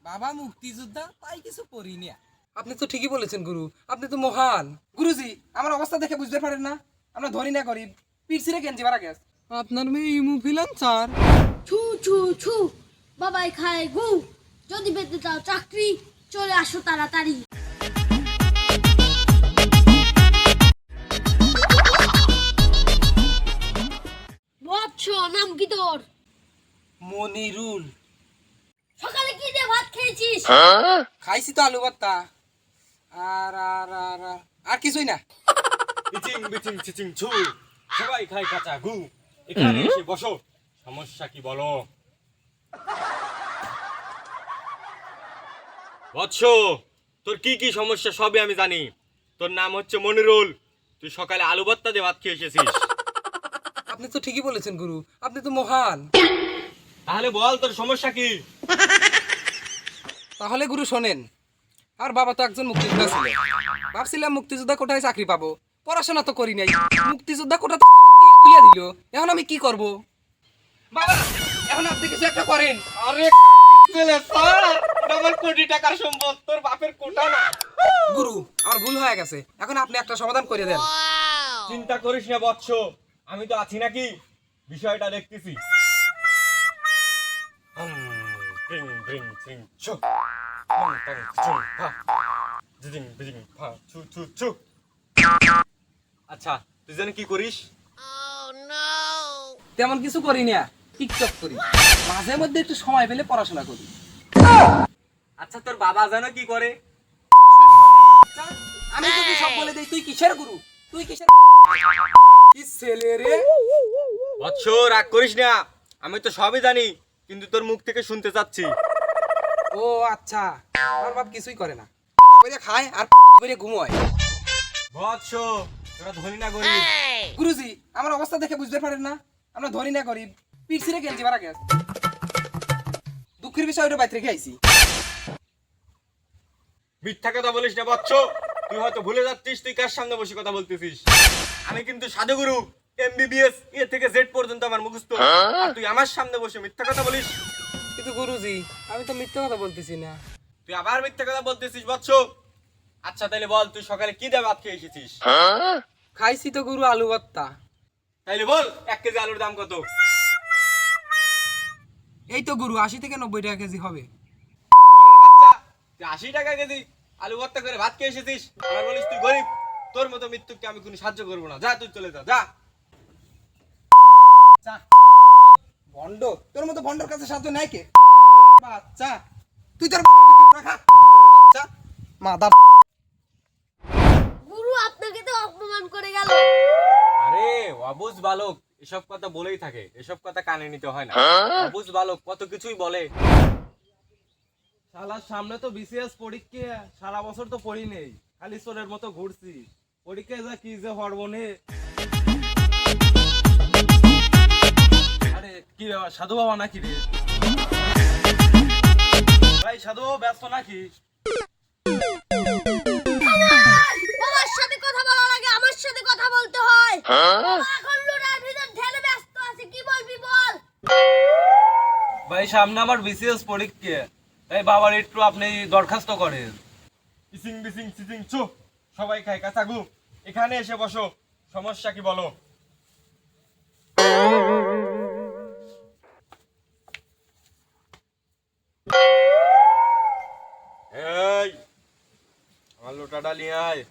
বাবা মুক্তিযোদ্ধা তাই কিছু করি না। আপনি তো ঠিকই বলেছেন গুরু, আপনি তো মহান। গুরুজি আমার অবস্থা দেখে বুঝতে পারেন না আমরা ধরি না গরিব পিঠ ছিঁড়ে গেঞ্জি মারা গেছে। আপনার মেয়ে ইমু ফিলান স্যার। ছু ছু ছু বাবাই খায় গু, যদি পেতে চাও চাকরি চলে আসো তাড়াতাড়ি। বৎস নাম কি তোর? মনিরুল। সকালে কি দিয়ে ভাত খেয়েছিস? খাইছি তো আলু ভর্তা আর আর আর আর আর কিছুই না। বিচিং বিচিং চিচিং ছু, সবাই খায় কাঁচা গু, এখানে এসে বসো, সমস্যা কি বলো? বৎস, তোর কি কি সমস্যা সবই আমি জানি। তোর নাম হচ্ছে মনিরুল, তুই সকালে আলু ভর্তা দিয়ে ভাত খেয়ে এসেছিস। আপনি তো ঠিকই বলেছেন গুরু, আপনি তো মহান। তাহলে বল তোর সমস্যা কি? তাহলে গুরু শোনেন, আর বাবা তো একজন মুক্তিযোদ্ধা ছিল। ভাবছিলাম মুক্তিযোদ্ধা কোটায় চাকরি পাবো, পড়াশোনা তো করি নাই, মুক্তিযোদ্ধা কোটা তো তুলিয়া দিল। এখন আমি কি করব? বাবা এখন আপনি কিছু একটা করেন। আরে ছেলে স্যার, আমার কোটি টাকার সম্পদ, তোর বাপের কোটা না। গুরু আমার ভুল হয়ে গেছে, এখন আপনি একটা সমাধান করে দেন। চিন্তা করিস না বৎস, আমি তো আছি নাকি, বিষয়টা দেখতেছি। ব্রিং ব্রিং ব্রিং ছু, টাং ছু ফা, জিং বিজিং ফা ছু ছু ছু। আচ্ছা তুই জানি কি করিস? তেমন কিছু করি না, টিকটক করি, মাঝে মধ্যে একটু সময় পেলে পড়াশোনা করি। আচ্ছা তোর বাবা জানো কি করে? আমি যদি সব বলে দেই তুই কিসের গুরু, তুই কিসের কি ছেলে রে? বৎস রাগ করিস না, আমি তো সবই জানি, কিন্তু তোর মুখ থেকে শুনতে চাচ্ছি। ও আচ্ছা, আমার বাপ কিছুই করে না, করে খায় আর করে ঘুমোয়। বৎস তোরা ধনী না গরিব? গুরুজি আমার অবস্থা দেখে বুঝতে পারেন না আমরা ধনী না গরিব, পিঠ ছিঁড়ে গেঞ্জি মারা গেছে। দুঃখের বিষয় ওটা বাইরে রেখে আইছি। মিথ্যা কথা বলিস না বৎস, তুই হয়তো ভুলে যাচ্ছিস তুই কার সামনে বসে কথা বলতেছিস। আমি কিন্তু সাধুগুরু, এমবিবিএস এ থেকে জেড পর্যন্ত আমার মুখস্থ, আর তুই আমার সামনে বসে মিথ্যা কথা বলিস। কিন্তু গুরুজি আমি তো মিথ্যা কথা বলতেছি না। তুই আবার মিথ্যা কথা বলতেছিস বৎস। আচ্ছা তাইলে বল তুই সকালে কি দিয়ে ভাত খেয়ে এসেছিস? খাইছি তো গুরু আলু ভর্তা। তাইলে বল 1 কেজি আলুর দাম কত? এই তো গুরু 80 থেকে 90 টাকা কেজি হবে। তোর বাচ্চা, তুই 80 টাকা কেজি আলু ভর্তা করে ভাত খেয়ে এসেছিস, আর বলিস তুই গরিব। তোর মতো মৃত্যুকে আমি কোনো সাহায্য করবো না, যা তুই চলে যা যা। চা ভন্ড, তোর মতো ভন্ডর কাছে সাহায্য নাই কে? বাচ্চা তুই তোর রাখা বাচ্চা মাদা। গুরু আপনাকে তো অপমান করে গেল। আরে অবুঝ বালক এসব কথা বলেই থাকে, এসব কথা কানে নিতে হয় না। অবুঝ বালক কত কিছুই বলে। শালার সামনে তো বিসিএস পরীক্ষা, সারা বছর তো পড়ি নেই, খালি চোরের মতো ঘুরছি। পরীক্ষায় যা কি যে হরমোনে। আরে কি ব্যাপার, সাধু বাবা নাকি রে? ভাই সাধু বাবা ব্যস্ত নাকি? বাবার সাথে কথা বলার আগে আমার সাথে কথা বলতে হয়। বাবা এখন লুডার ভিতর ঢেলে ব্যস্ত আছে, কি বলবি বল। ভাই সামনে আমার বিসিএস পরীক্ষা, তাই বাবার একটু আপনি দরখাস্ত করেন। ইসিং বিসিং সিজিং চু, সবাই খায় কাঁচা গু, এখানে এসে বসো, সমস্যা কি বলো? এই আমার লোটাটা নিয়ে আয়।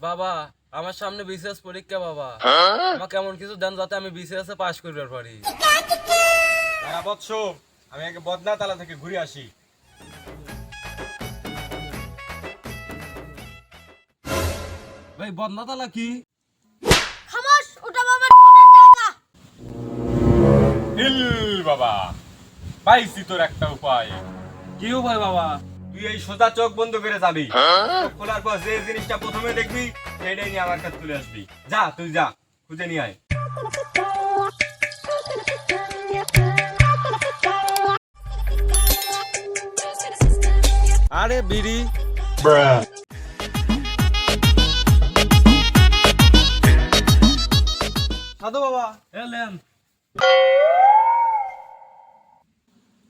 বাবা আমার সামনে বিসিএস পরীক্ষা, বাবা আমাকে এমন কিছু দেন যাতে আমি বিসিএস এ পাশ করতে পারি। হ্যাঁ বৎস, আমি আগে বদনাতলা থেকে ঘুরে আসি। ভাই বদনাতলা কি? খামোশ, ওটা বাবার বোনের জায়গা। হিল বাবা, পাইছি তোর একটা উপায়। কি উপায় বাবা? তুই এই সোজা চোখ বন্ধ করে যাবি, চোখ খোলার পর যে জিনিসটা প্রথমে দেখবি সেটাই নিয়ে আমার কাছে তুলে আসবি। যা তুই যা, খুঁজে নিয়ে আয়। আরে বিড়ি। লেন।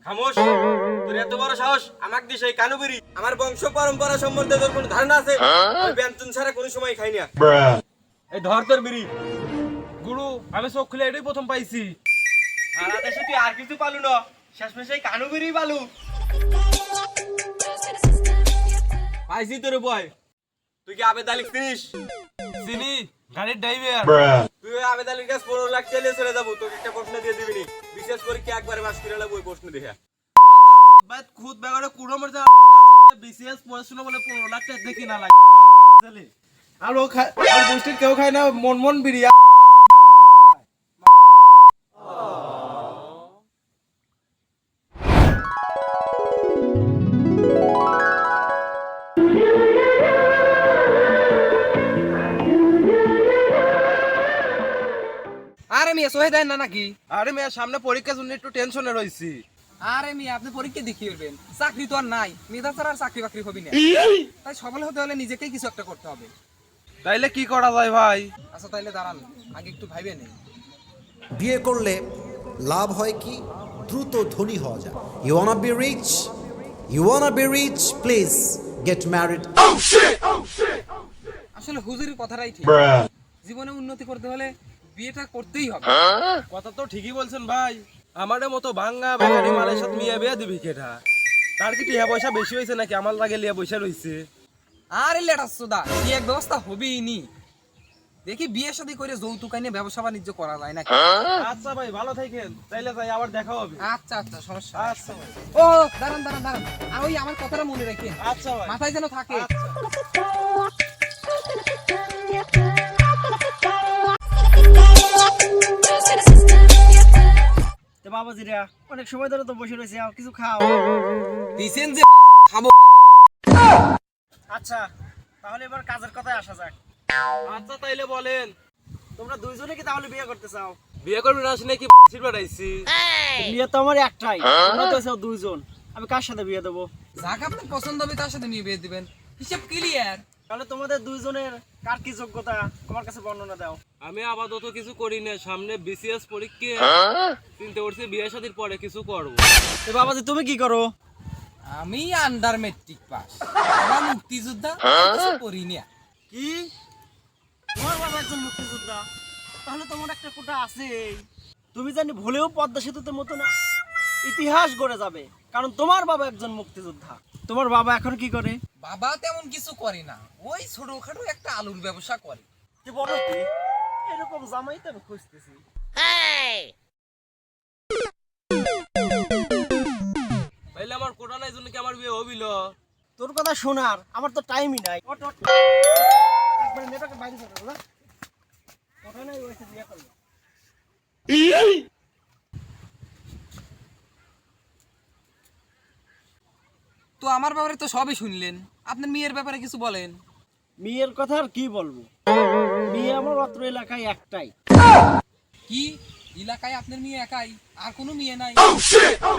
খামোশ, তোর এত বড় সাহস আমাকে দিস এই কানুবিরি। আমার বংশ পরম্পরা সম্বন্ধে তোর কোনো ধারণা আছে? ওই ব্যঞ্জন ছাড়া কোনো সময় খাই না। এই ধর তোর বিড়ি। গুরু আমি চোখ খুলে এটাই প্রথম পাইছি। সারা দেশে তুই আর কিছু পালু না, শেষমেশ এই কানুবিরি পালু। পাইছি তোর বয়। তুই কি আবেদ আলী চিনিস? চিনি, গাড়ির ড্রাইভার। তুই ওই আবেদ আলীর কাছে 15 লাখ চাইলে চলে যাবো, তোকে একটা প্রশ্ন দিয়ে দিবিনি। বিশেষ পরীক্ষা একবারে পাস করে লাগবো ওই প্রশ্ন দেখে। ভাই খুদ বেগারে কুড়ো মরে যা বিসিএস পড়াশোনা বলে 15 লাখ টাকা দেখি না লাগে চলে। আর ও খায়, আর বস্তির কেউ খায় না মন মন বিড়ি। আরে মিয়া সোহে দেন না নাকি? আরে মেয়ে সামনে পরীক্ষার জন্য একটু টেনশনে রইছি। আরে মিয়া আপনি পরীক্ষা দেখিয়ে উঠবেন, চাকরি তো আর নাই, মেধা ছাড়া আর চাকরি বাকরি হবি না। তাই সফল হতে হলে নিজেকেই কিছু একটা করতে হবে। তাইলে কি করা যায় ভাই? আচ্ছা তাইলে দাঁড়ান, আগে একটু ভাইবে নেই। বিয়ে করলে লাভ হয় কি? দ্রুত ধনী হওয়া যায়। You wanna be rich, you wanna be rich, please get married. আসলে হুজুরের কথাটাই ঠিক, জীবনে উন্নতি করতে হলে বিয়েটা করতেই হবে। কথা তো ঠিকই বলছেন ভাই। আমাদের মতো ভাঙ্গা বেকারি মালের সাথে মিয়া বিয়া দিবি কেটা? তার কি টিয়া পয়সা বেশি হয়েছে নাকি আমার লাগে লিয়া পয়সা রইছে? আরে লেটাস সোদা, কি এক ব্যবস্থা হবেই নি। দেখি বিয়ে শাদী করে যৌতুক আইনে ব্যবসা বাণিজ্য করা যায় নাকি। আচ্ছা ভাই ভালো থাকেন, তাইলে যাই আবার দেখা হবে। আচ্ছা আচ্ছা সমস্যা। আচ্ছা ভাই। ও দাঁড়ান দাঁড়ান দাঁড়ান, আর ওই আমার কথাটা মনে রাখেন, আচ্ছা ভাই। মাথায় যেন থাকে। বাবাজিরা অনেক সময় ধরে তো বসে রয়েছে, আর কিছু খাও। দিছেন যে খাবো। আচ্ছা তাহলে এবার কাজের কথায় আসা যাক। আচ্ছা তাইলে বলেন, তোমরা দুইজনে কি তাহলে বিয়ে করতে চাও? বিয়ে করবি না শুনে কি বাড়াইছি? বিয়ে তো আমার একটাই, তোমরা তো চাও দুইজন, আমি কার সাথে বিয়ে দেবো? যাকে আপনার পছন্দ হবে তার সাথে নিয়ে বিয়ে দিবেন, হিসাব ক্লিয়ার। তাহলে তোমাদের দুইজনের কার কি যোগ্যতা আমার কাছে বর্ণনা দাও। আমি আপাতত কিছু করি না, সামনে বিসিএস পরীক্ষা, চিন্তা করছি বিয়ে শাদীর পরে কিছু করব। তো বাবাজি তুমি কি করো? আমি আন্ডার মেট্রিক পাস, আমার মুক্তিযোদ্ধা, কিছু করি না। কি তোমার বাবা একজন মুক্তিযোদ্ধা? তাহলে তোমার একটা কোটা আছে, তুমি জানি ভুলেও পদ্মা সেতুতে মতো না ইতিহাস গড়ে যাবে, কারণ তোমার বাবা একজন মুক্তিযোদ্ধা। তোমার বাবা এখন কি করে? বাবা তেমন কিছু করে না, ওই ছোটখাটো একটা আলুর ব্যবসা করে। কি বলো কি? এরকম জামাই তো আমি খুঁজতেছি। তাইলে আমার কোটা নাই জন্য কি আমার বিয়ে হবিল? তোর কথা শোনার আমার তো টাইমই নাই। একবার নেটওয়ার্কের বাইরে চলে গেল, কথা নাই ওইসে বিয়ে করলো। তো আমার ব্যাপারে তো সবই শুনলেন, আপনার মেয়ের ব্যাপারে কিছু বলেন। মেয়ের কথা আর কি বলবো, মেয়ে আমার অত্র এলাকায় একটাই। কি এলাকায় আপনার মেয়ে একাই, আর কোনো মেয়ে নাই?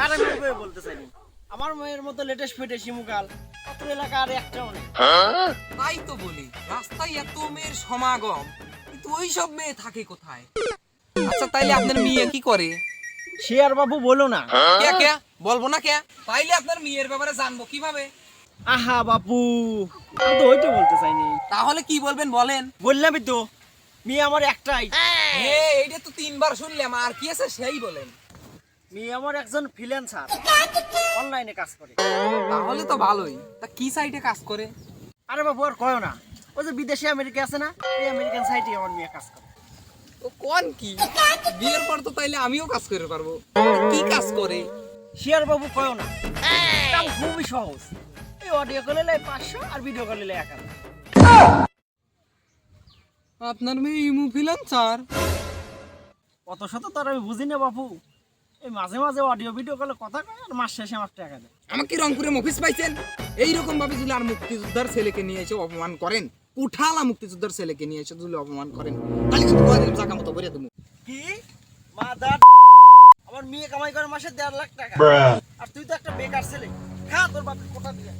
আর আমি ওইভাবে বলতে চাইনি, আমার মেয়ের মতো লেটেস্ট ফেটে শিমুকাল অত্র এলাকা আর একটাও নেই। তাই তো বলি, রাস্তায় এত মেয়ের সমাগম, কিন্তু ওই সব মেয়ে থাকে কোথায়? আচ্ছা তাইলে আপনার মেয়ে কি করে? সে আর বাবু বলো না। কে কে বলবো না কে? তাইলে আপনার মেয়ের ব্যাপারে জানবো কিভাবে? আহা বাপু, আমি তো ওইটা বলতে চাইনি। তাহলে কি বলবেন বলেন। বললামই তো মেয়ে আমার একটাই। এইটা তো 3 বার শুনলাম, আর কি আছে সেই বলেন। মেয়ে আমার একজন ফ্রিল্যান্সার, অনলাইনে কাজ করে। তাহলে তো ভালোই। তা কি সাইটে কাজ করে? আরে বাবু আর কয়ও না, ওই যে বিদেশি আমেরিকা আছে না, এই আমেরিকান সাইটে আমার মেয়ে কাজ করে। ও কোন কি, বিয়ের পর তো তাইলে আমিও কাজ করতে পারবো। কি কাজ করে? শেয়ার বাবু কয়ও না, কাম খুবই সহজ। এই অডিও কলে লাই 500 আর ভিডিও কলে লাই 1000। আপনার মেয়ে ইমু ফ্রিল্যান্সার? কত শত তো আর আমি বুঝি না বাপু, এই মাঝে মাঝে অডিও ভিডিও কলে কথা কয় আর মাস শেষে আমার টাকা দেয়। আমাকে রংপুরে অফিস পাইছেন? এইরকম ভাবে যদি আর মুক্তিযোদ্ধার ছেলেকে নিয়ে এসে অপমান করেন, উঠালা মুক্তিযোদ্ধার ছেলেকে নিয়ে এসে যদি অপমান করেন, তাহলে কিন্তু জায়গা মতো করে দেবো। কি মাদার, আমার মেয়ে কামাই করে মাসে 1.5 লাখ টাকা, আর তুই তো একটা বেকার ছেলে, খা তোর বাপের কোটা দিয়ে।